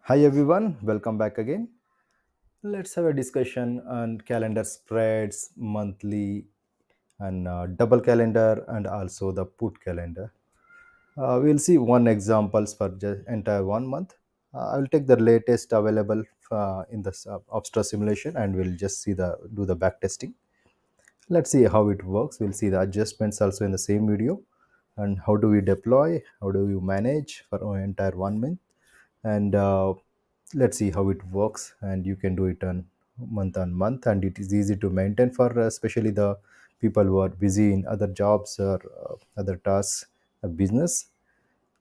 Hi everyone, welcome back again. Let's have a discussion on calendar spreads, monthly and double calendar and also the put calendar. We'll see one examples for just entire 1 month. I'll take the latest available in the Obstra simulation and we'll just see the do the back testing. Let's see how it works. We'll see the adjustments also in the same video and how do we deploy, how do we manage for our entire 1 month, and let's see how it works. And you can do it on month, and it is easy to maintain for especially the people who are busy in other jobs or other tasks or business.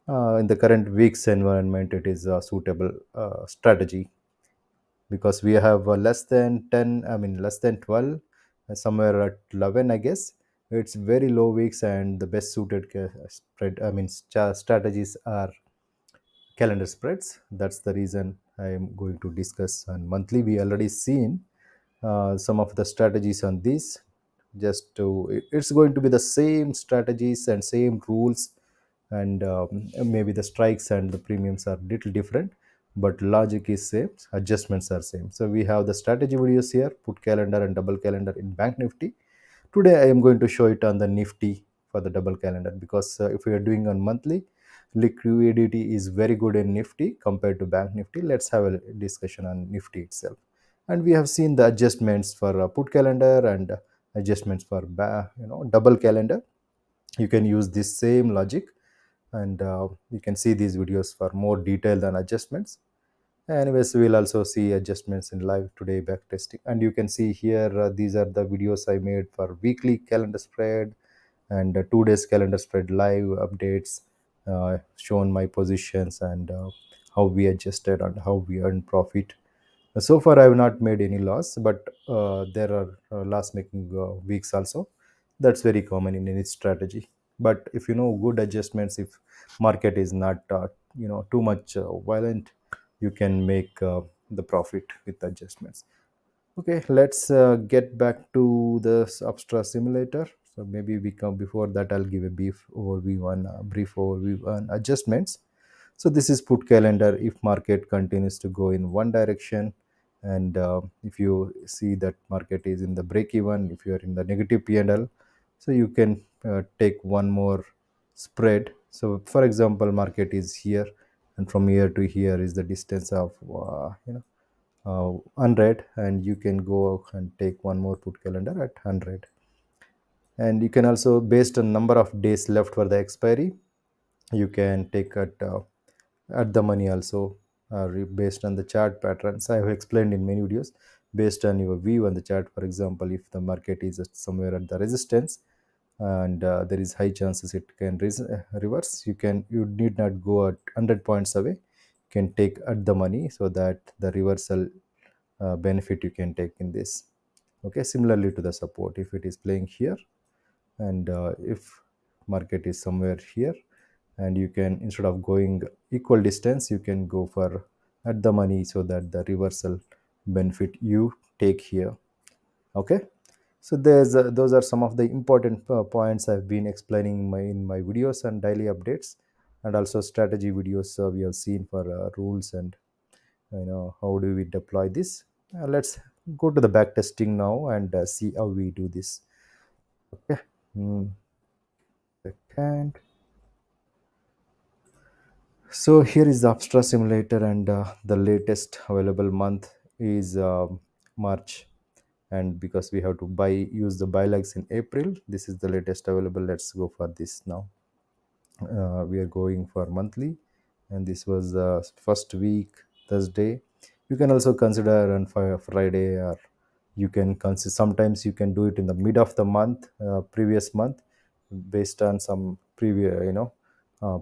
In the current week's environment, it is a suitable strategy because we have less than 10, I mean less than 12, somewhere at 11 I guess. It's very low weeks, and the best suited spread, I mean strategies are calendar spreads. That's the reason I am going to discuss on monthly. We already seen some of the strategies on this. It's going to be the same strategies and same rules, and maybe the strikes and the premiums are little different, but logic is same, adjustments are same. So we have the strategy videos here, put calendar and double calendar in bank nifty. Today I am going to show it on the Nifty for the double calendar, because if we are doing on monthly, liquidity is very good in Nifty compared to Bank Nifty. Let's have a discussion on Nifty itself. And we have seen the adjustments for put calendar and adjustments for double calendar. You can use this same logic, and you can see these videos for more detail than adjustments. Anyways, we'll also see adjustments in live today back testing. And you can see here, these are the videos I made for weekly calendar spread and 2 days calendar spread live updates, shown my positions and how we adjusted and how we earned profit. So far I have not made any loss, but there are loss making weeks also. That's very common in any strategy. But if you know good adjustments, if market is not too much violent, you can make the profit with adjustments. Okay, let's get back to the Abstra simulator. So maybe we come before that. I'll give a brief overview on adjustments. So this is put calendar. If market continues to go in one direction, and if you see that market is in the break even, if you are in the negative P&L, so you can take one more spread. So for example, market is here, and from here to here is the distance of 100, and you can go and take one more put calendar at 100. And you can also, based on number of days left for the expiry, you can take at the money also, based on the chart patterns I have explained in many videos. Based on your view on the chart, for example, if the market is at somewhere at the resistance, and there is high chances it can reverse, you need not go at 100 points away. You can take at the money, so that the reversal benefit you can take in this. Okay, similarly to the support, if it is playing here, and if market is somewhere here, and you can, instead of going equal distance, you can go for at the money, so that the reversal benefit you take here. Okay, so those are some of the important points I've been explaining in my videos and daily updates, and also strategy videos we have seen for rules and how do we deploy this. Let's go to the back testing now and see how we do this. Okay. Mm, Second. So here is the Abstra simulator, and the latest available month is March. And because we have to use the buy legs in April, this is the latest available. Let's go for this now. We are going for monthly, and this was the first week, Thursday. You can also consider on Friday, or you can consider, sometimes you can do it in the mid of the month, previous month, based on some previous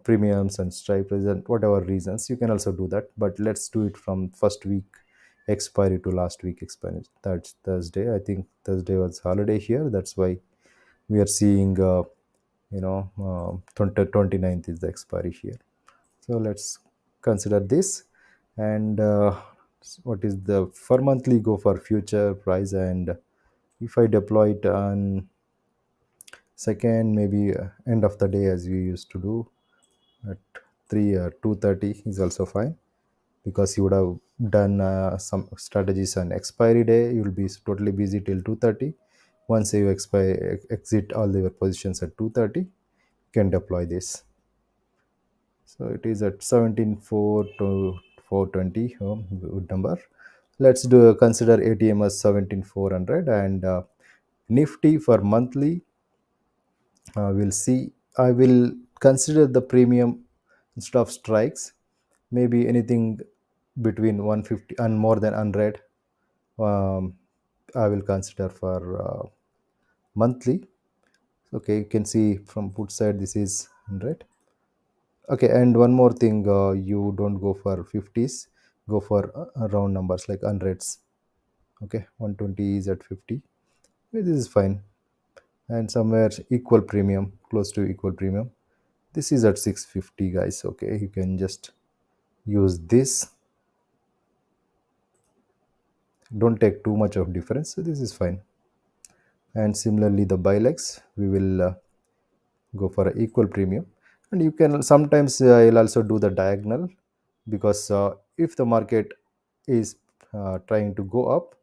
premiums and stripes and whatever reasons. You can also do that, but let's do it from first week expiry to last week expiry. That's Thursday. I think Thursday was holiday here, that's why we are seeing 29th is the expiry here. So let's consider this. And what is the for monthly, go for future price. And if I deploy it on second, maybe end of the day, as we used to do at 3 or 2:30 is also fine. because you would have done some strategies on expiry day. You will be totally busy till 2:30. Once you exit all your positions at 2:30, you can deploy this. So it is at 17.4 to 420. Good number. Let's do consider ATM as 17,400, and Nifty for monthly. We'll see. I will consider the premium instead of strikes. Maybe anything between 150 and more than 100. Um, I will consider for monthly. Okay, you can see from put side this is 100. Okay, and one more thing, you don't go for 50s, go for round numbers like hundreds. Okay, 120 is at 50. This is fine, and somewhere equal premium, close to equal premium. This is at 650, guys. Okay, you can just use this. Don't take too much of difference. So this is fine. And similarly, the bilex, we will go for a equal premium. And you can sometimes you'll also do the diagonal, because if the market is trying to go up,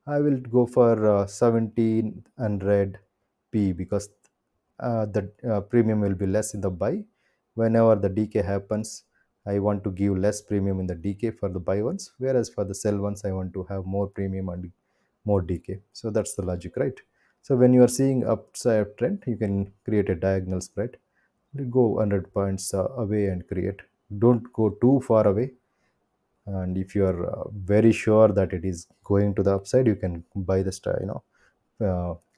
I will go for 1700 p, because the premium will be less in the buy. Whenever the decay happens, I want to give less premium in the decay for the buy ones, whereas for the sell ones I want to have more premium and more decay. So that's the logic, right? So when you are seeing upside trend, you can create a diagonal spread. You go 100 points away and create. Don't go too far away. And if you are very sure that it is going to the upside, you can buy the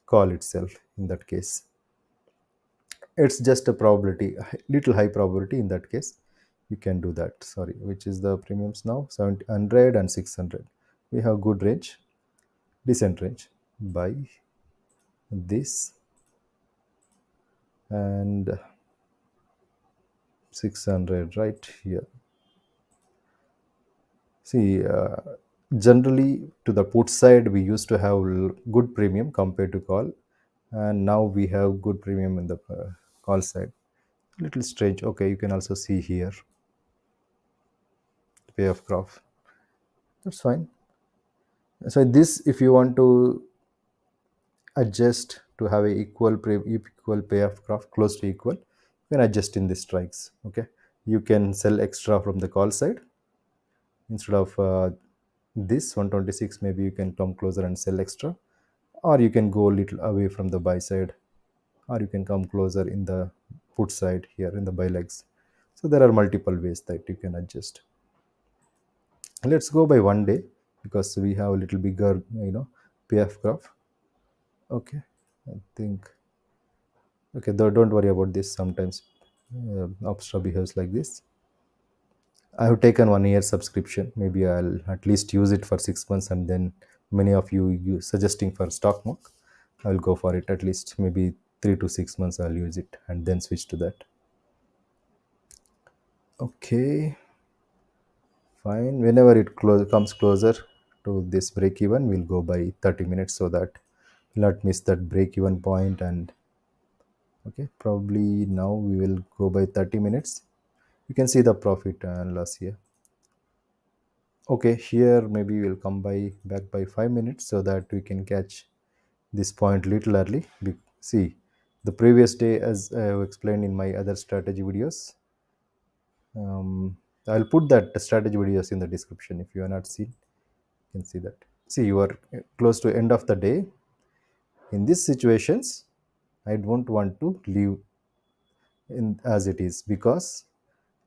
call itself. In that case, it's just a probability, little high probability. In that case, you can do that. Sorry, which is the premiums now? 700 and 600. We have good range, decent range. Buy this, and 600 right here. See, generally to the put side, we used to have good premium compared to call, and now we have good premium in the call side. Little strange. Okay, you can also see here payoff graph. That's fine. So this, if you want to adjust to have a equal payoff graph, close to equal, you can adjust in the strikes. Okay, you can sell extra from the call side instead of this 126. Maybe you can come closer and sell extra, or you can go a little away from the buy side, or you can come closer in the put side here in the buy legs. So there are multiple ways that you can adjust. Let's go by one day, because we have a little bigger pf graph. Okay, I think. Okay, don't worry about this. Sometimes Upstra behaves like this. I have taken 1 year subscription. Maybe I'll at least use it for 6 months, and then many of you suggesting for stock mark, I'll go for it at least maybe 3 to 6 months. I'll use it and then switch to that. Okay, fine. Whenever it comes closer to this break even, we'll go by 30 minutes, so that we'll not miss that break even point. And okay, probably now we will go by 30 minutes. You can see the profit and loss here. Okay, here maybe we'll come back by 5 minutes, so that we can catch this point little early. See, the previous day, as I have explained in my other strategy videos, um, I'll put that strategy videos in the description. If you are not seen, you can see that. See, you are close to end of the day. In these situations, I don't want to leave in as it is, because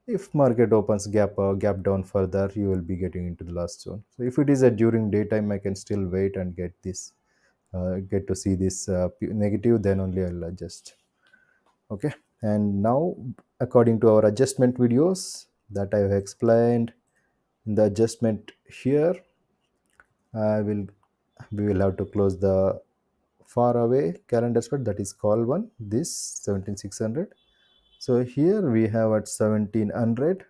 if market opens gap down further, you will be getting into the last zone. So if it is a during daytime, I can still wait and get to see this negative, then only I'll adjust. Okay, and now according to our adjustment videos that I have explained in the adjustment here, I will we will have to close the far away calendar spread, that is call one, this 17600. So here we have at 1700,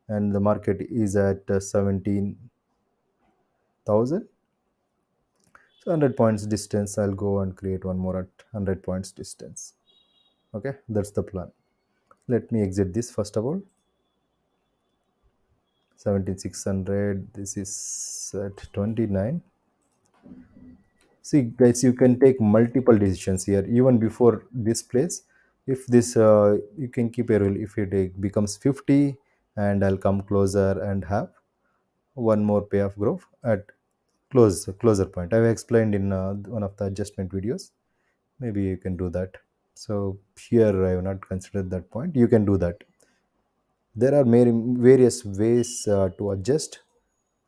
and the market is at 17,000. So 100 points distance, I'll go and create one more at 100 points distance. Okay, that's the plan. Let me exit this first of all. 17600, this is at 29. See guys, you can take multiple decisions here even before this place. If this you can keep a rule, if it becomes 50 and I'll come closer and have one more payoff growth at closer point. I've explained in one of the adjustment videos. Maybe you can do that. So here I have not considered that point. You can do that. There are many various ways to adjust.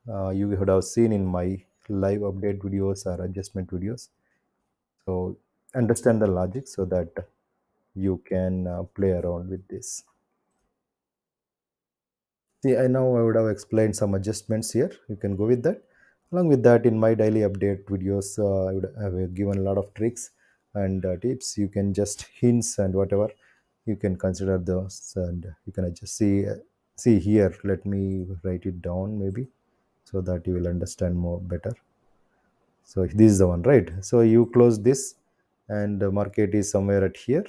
You would have seen in my live update videos or adjustment videos. So understand the logic so that you can play around with this. See, I know I would have explained some adjustments here. You can go with that. Along with that, in my daily update videos, I would have given a lot of tricks and tips. You can just hints and whatever you can consider those, and you can just see here. Let me write it down maybe so that you will understand more better. So this is the one, right? So you close this, and the market is somewhere at here.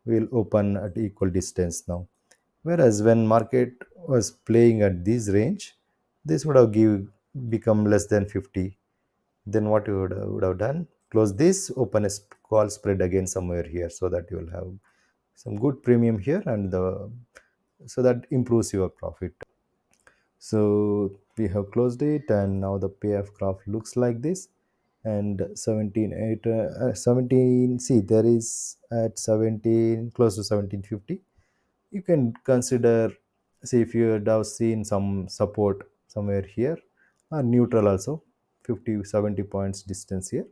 Will open at equal distance now. Whereas when market was playing at this range, this would have become less than 50. Then what you would have done? Close this, open a call spread again somewhere here, so that you will have some good premium here, and so that improves your profit. So we have closed it, and now the payoff graph looks like this. And 17 8 17, see there is at 17 close to 1750. You can consider, see if you have seen some support somewhere here, neutral also, 50 70 points distance here.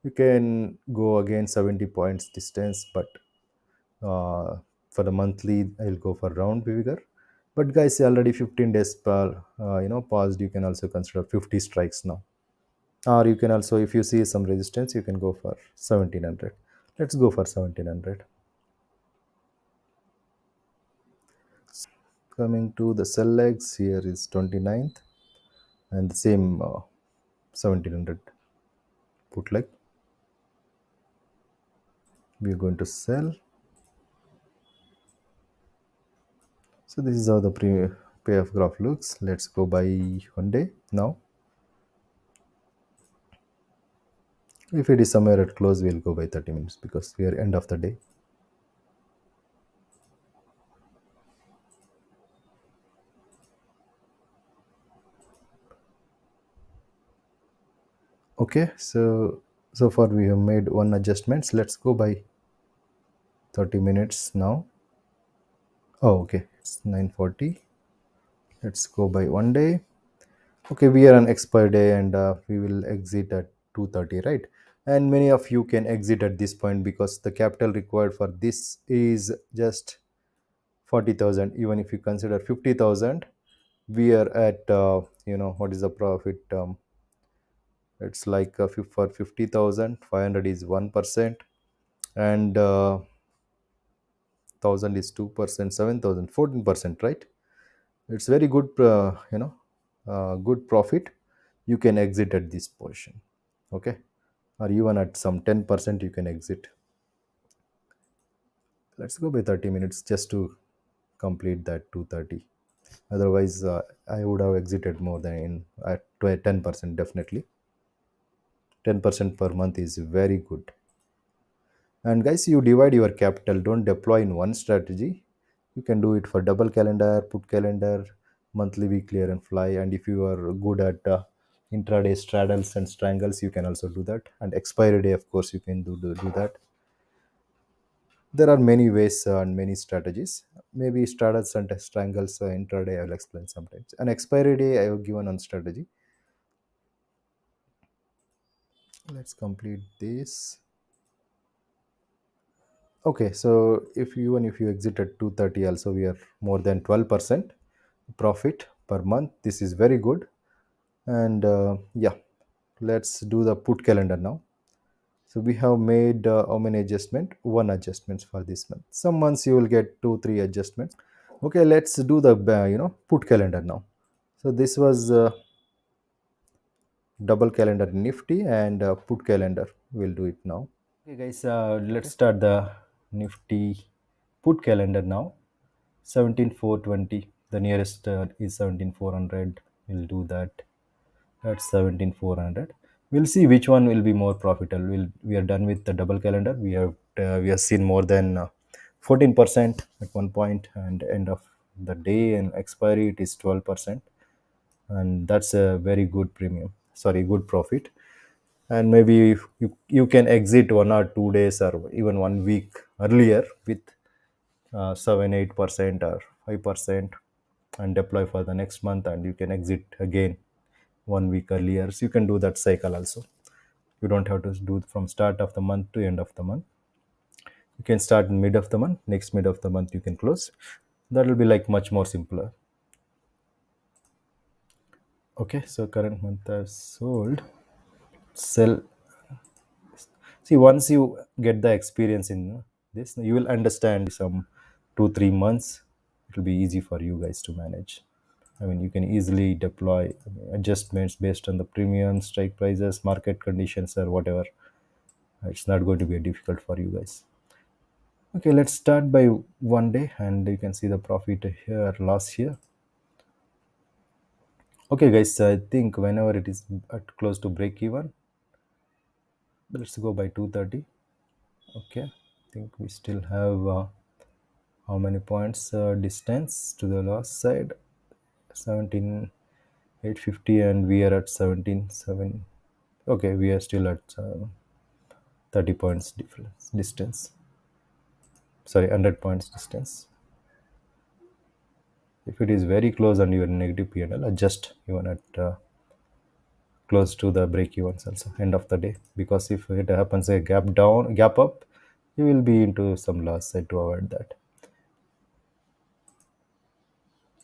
You can go again 70 points distance, but uh, for the monthly I'll go for round figure. But guys, already 15 days per paused. You can also consider 50 strikes now, or you can also, if you see some resistance, you can go for 1700. Let's go for 1700. Coming to the sell legs, here is 29th, and the same 1700 put leg we are going to sell. So this is how the payoff graph looks. Let's go by 1 day now. If it is somewhere at close, we'll go by 30 minutes because we are end of the day. Okay, so far we have made one adjustments. Let's go by 30 minutes now. Oh, okay, it's 9:40. Let's go by 1 day. Okay, we are on expire day, and we will exit at 2:30, right? And many of you can exit at this point because the capital required for this is just 40,000. Even if you consider 50,000, we are at what is the profit? It's like for 50,000, 500 is 1%, and 1,000 is 2%, 7,000 14%, right? It's very good, good profit. You can exit at this portion, okay, or even at some 10% you can exit. Let's go by 30 minutes just to complete that 230. Otherwise I would have exited more than in at 10%. Definitely 10% per month is very good. And guys, you divide your capital, don't deploy in one strategy. You can do it for double calendar, put calendar, monthly, weekly, and fly. And if you are good at intraday straddles and strangles, you can also do that. And expiry day, of course, you can do that. There are many ways and many strategies. Maybe straddles and strangles intraday I will explain sometimes. And expiry day I have given on strategy. Let's complete this. Okay, so if you exit at 230, also we are more than 12% profit per month. This is very good. And yeah, let's do the put calendar now. So we have made how many adjustment? One adjustments for this month. Some months you will get two, three adjustments. Okay, let's do the put calendar now. So this was double calendar Nifty, and put calendar. We'll do it now. Okay, guys, let's start the Nifty put calendar now. 17,420. The nearest is 17400. We'll do that at 17400. We'll see which one will be more profitable. We are done with the double calendar. We have seen more than 14% at one point, and end of the day and expiry it is 12%, and that's a very good premium, sorry, good profit. And maybe if you can exit 1 or 2 days or even 1 week earlier with 7 8% or 5%, and deploy for the next month, and you can exit again 1 week earlier. So you can do that cycle also. You don't have to do it from start of the month to end of the month. You can start in mid of the month, next mid of the month you can close. That will be like much more simpler. Okay, so current month I've sold. Sell. See, once you get the experience in this, you will understand some 2 3 months. It will be easy for you guys to manage. I mean, you can easily deploy adjustments based on the premium, strike prices, market conditions, or whatever. It's not going to be difficult for you guys. Okay, let's start by 1 day, and you can see the profit here, loss here. Okay, guys, I think whenever it is at close to break even, let's go by 230. Okay, I think we still have how many points distance to the loss side? 17,850, and we are at 17,7. Okay, we are still at 30 points difference distance. Sorry, 100 points distance. If it is very close and you are negative P&L, adjust even at close to the break evens also end of the day, because if it happens a gap down, gap up, you will be into some loss side to avoid that.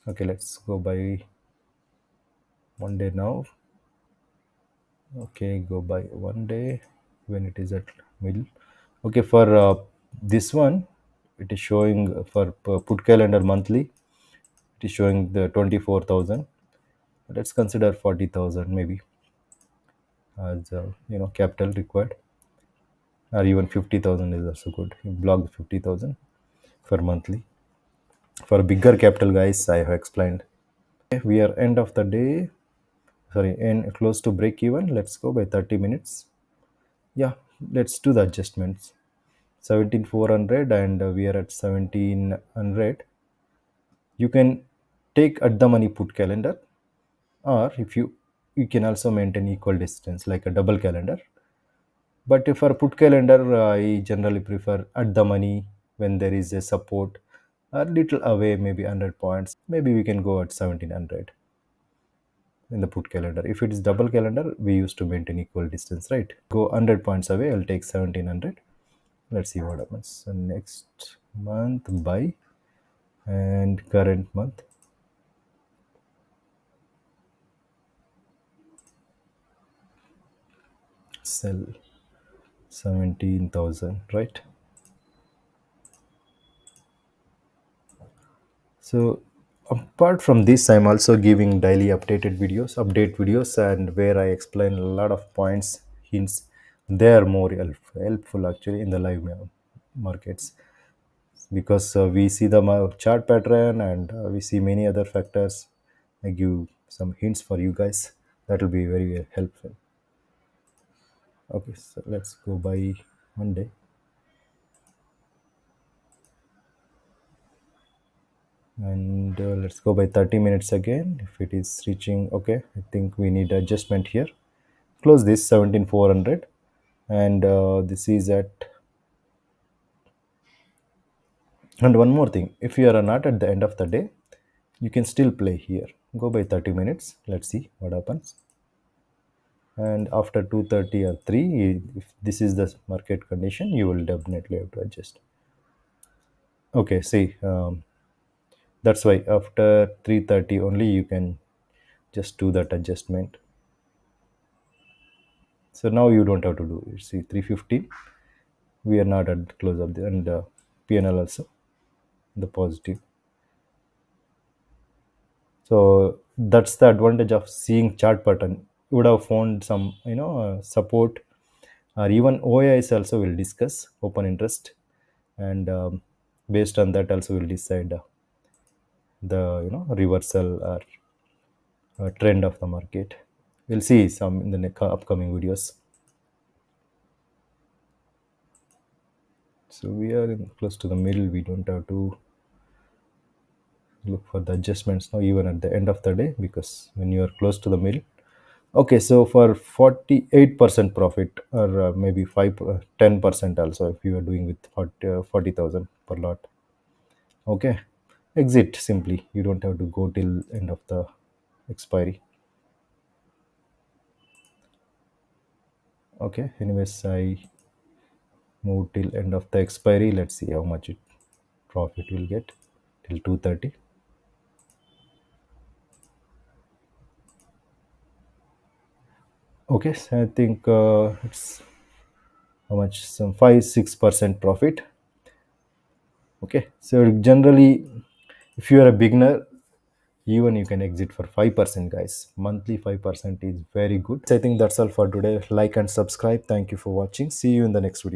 Okay, let's go by 1 day now. Okay, go by 1 day when it is at middle. Okay, for this one, it is showing for put calendar monthly, it is showing the 24,000. Let's consider 40,000 maybe as capital required, or even 50,000 is also good. You block the 50,000 for monthly. For bigger capital, guys, I have explained. Okay, we are end of the day, sorry, in close to break even. Let's go by 30 minutes. Yeah, let's do the adjustments. 17,400, and we are at 1700. You can take at the money put calendar, or if you can also maintain equal distance like a double calendar. But if for put calendar, I generally prefer at the money when there is a support a little away, maybe 100 points. Maybe we can go at 1700 in the put calendar. If it is double calendar, we used to maintain equal distance, right? Go 100 points away, I'll take 1700. Let's see what happens. So next month buy, and current month sell 17,000, right? So apart from this, I'm also giving daily update videos, and where I explain a lot of points, hints. They are more helpful actually in the live markets, because we see the chart pattern, and we see many other factors. I give some hints for you guys. That will be very helpful. Okay, so let's go by 1 day. And let's go by 30 minutes again. If it is reaching, okay, I think we need adjustment here. Close this 17,400, and this is at. And one more thing, if you are not at the end of the day, you can still play here. Go by 30 minutes. Let's see what happens. And after 2:30 or 3, if this is the market condition, you will definitely have to adjust. Okay, see, that's why after 3:30 only you can just do that adjustment. So now you don't have to do it. See, 3:15, we are not at close of the, and PNL also the positive. So that's the advantage of seeing chart pattern. You would have found some support, or even OIs also will discuss open interest, and based on that also will decide the reversal or trend of the market. We'll see some in the upcoming videos. So we are close to the middle. We don't have to look for the adjustments now, even at the end of the day, because when you are close to the middle. Okay, so for 48% profit, or maybe 10% also, if you are doing with 40,000 per lot. Okay, exit simply. You don't have to go till end of the expiry. Okay, anyways, I move till end of the expiry. Let's see how much it profit will get till 2:30. Okay, so I think it's how much, some 5-6% profit. Okay, so generally, if you are a beginner, even you can exit for 5%, guys. Monthly 5% is very good. So I think that's all for today. Like and subscribe. Thank you for watching. See you in the next video.